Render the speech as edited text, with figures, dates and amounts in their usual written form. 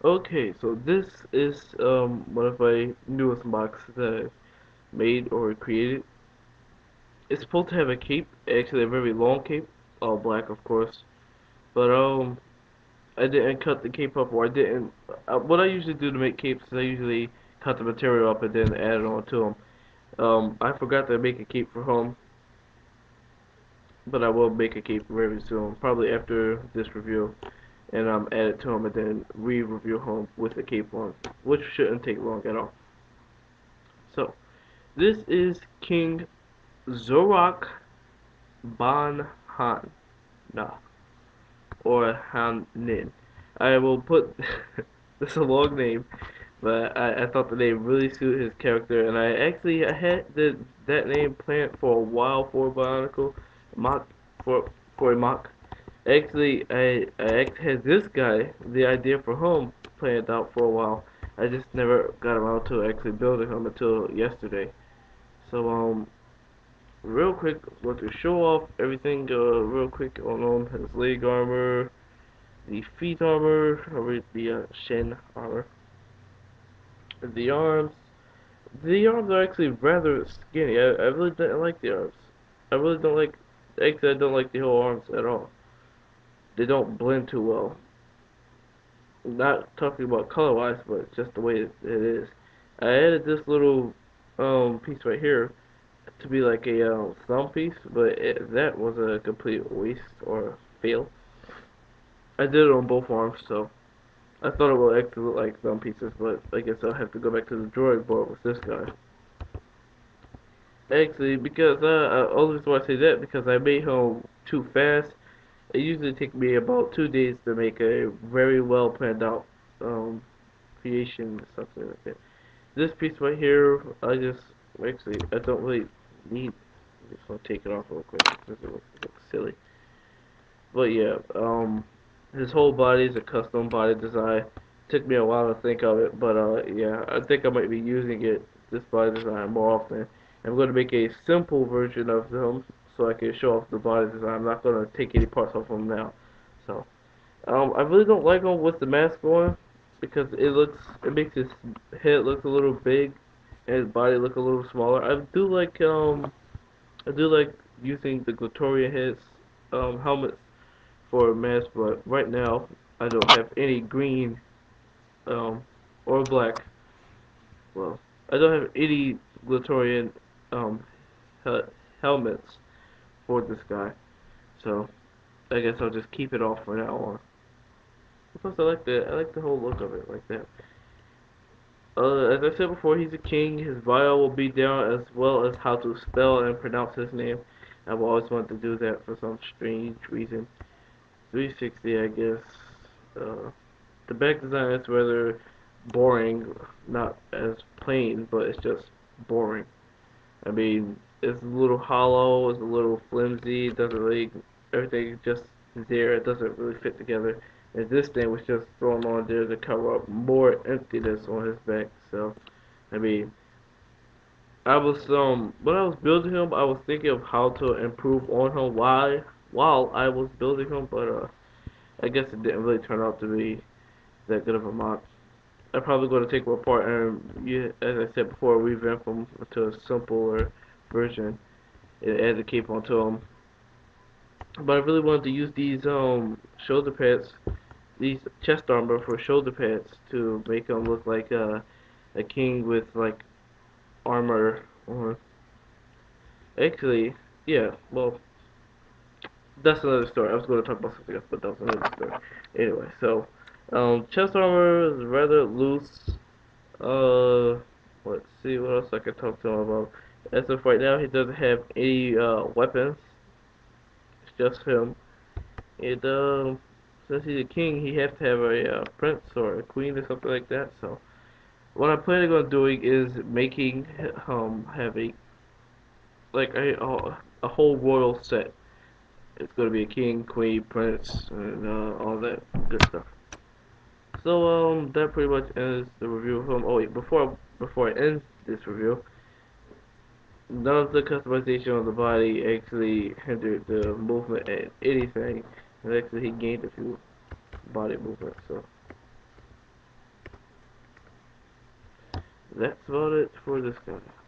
Okay, so this is one of my newest mocks that I've made or created. It's supposed to have a cape, actually a very long cape, all black of course. But I didn't cut the cape up, or I didn't. What I usually do to make capes is I usually cut the material up and then add it on to them. I forgot to make a cape for home, but I will make a cape very soon, probably after this review, and add it to him and then re-review home with the cape on, which shouldn't take long at all. So this is King zorahkk-banhanen, nah, or Hanin. I will put this is a long name, but I thought the name really suited his character, and I had that name planned for a while for a Bionicle mock for a mock. Actually, I had this guy the idea for home planned out for a while. I just never got around to actually building him until yesterday. So real quick, want to show off everything real quick on his leg armor, the feet armor, or the shin armor, the arms. The arms are actually rather skinny. I really didn't like the arms. I really don't like. Actually, I don't like the whole arms at all. They don't blend too well. Not talking about color wise, but just the way it is. I added this little piece right here to be like a thumb piece, but that was a complete waste or fail. I did it on both arms, so I thought it would actually look like thumb pieces, but I guess I'll have to go back to the drawing board with this guy. Actually, because only reason why I say that because I made him too fast. It usually takes me about 2 days to make a very well planned out um creation or something like that. This piece right here, I don't really need. I just want to take it off real quick because it looks silly. But yeah, his whole body is a custom body design. Took me a while to think of it, but yeah, I think I might be using this body design more often. I'm going to make a simple version of them so I can show off the body design. I'm not going to take any parts off them now. So, I really don't like him with the mask on because it makes his head look a little big and his body look a little smaller. I do like using the Glatorian heads helmets for a mask, but right now I don't have any green um, or black. Well, I don't have any Glatorian um, hel helmets for this guy, so I guess I'll just keep it off for now on. Plus, I like the whole look of it like that. As I said before, he's a king. His bio will be down as well as how to spell and pronounce his name. I've always wanted to do that for some strange reason. 360, I guess. Uh, the back design is rather boring, not as plain, but it's just boring. I mean, it's a little hollow, it's a little flimsy, it doesn't really, everything is just there, it doesn't really fit together. And this thing was just thrown on there to cover up more emptiness on his back. So, I mean, when I was building him, I was thinking of how to improve on him while I was building him, but I guess it didn't really turn out to be that good of a mod. I'm probably going to take him apart and, yeah, as I said before, revamp him to a simpler version and add the cape onto him. But I really wanted to use these shoulder pads, these chest armor for shoulder pads to make him look like a king with like armor on. Actually, yeah, well, that's another story. I was going to talk about something else, but that was another story. Anyway, so chest armor is rather loose. Uh, let's see what else I can talk to him about. As of right now, he doesn't have any weapons. It's just him. And since he's a king, he has to have a prince or a queen or something like that. So what I'm planning on doing is making have a whole royal set. It's going to be a king, queen, prince, and all that good stuff. So that pretty much ends the review of him. Oh wait, before I end this review, none of the customization of the body actually hindered the movement at anything. And actually, he gained a few body movement. So That's about it for this guy.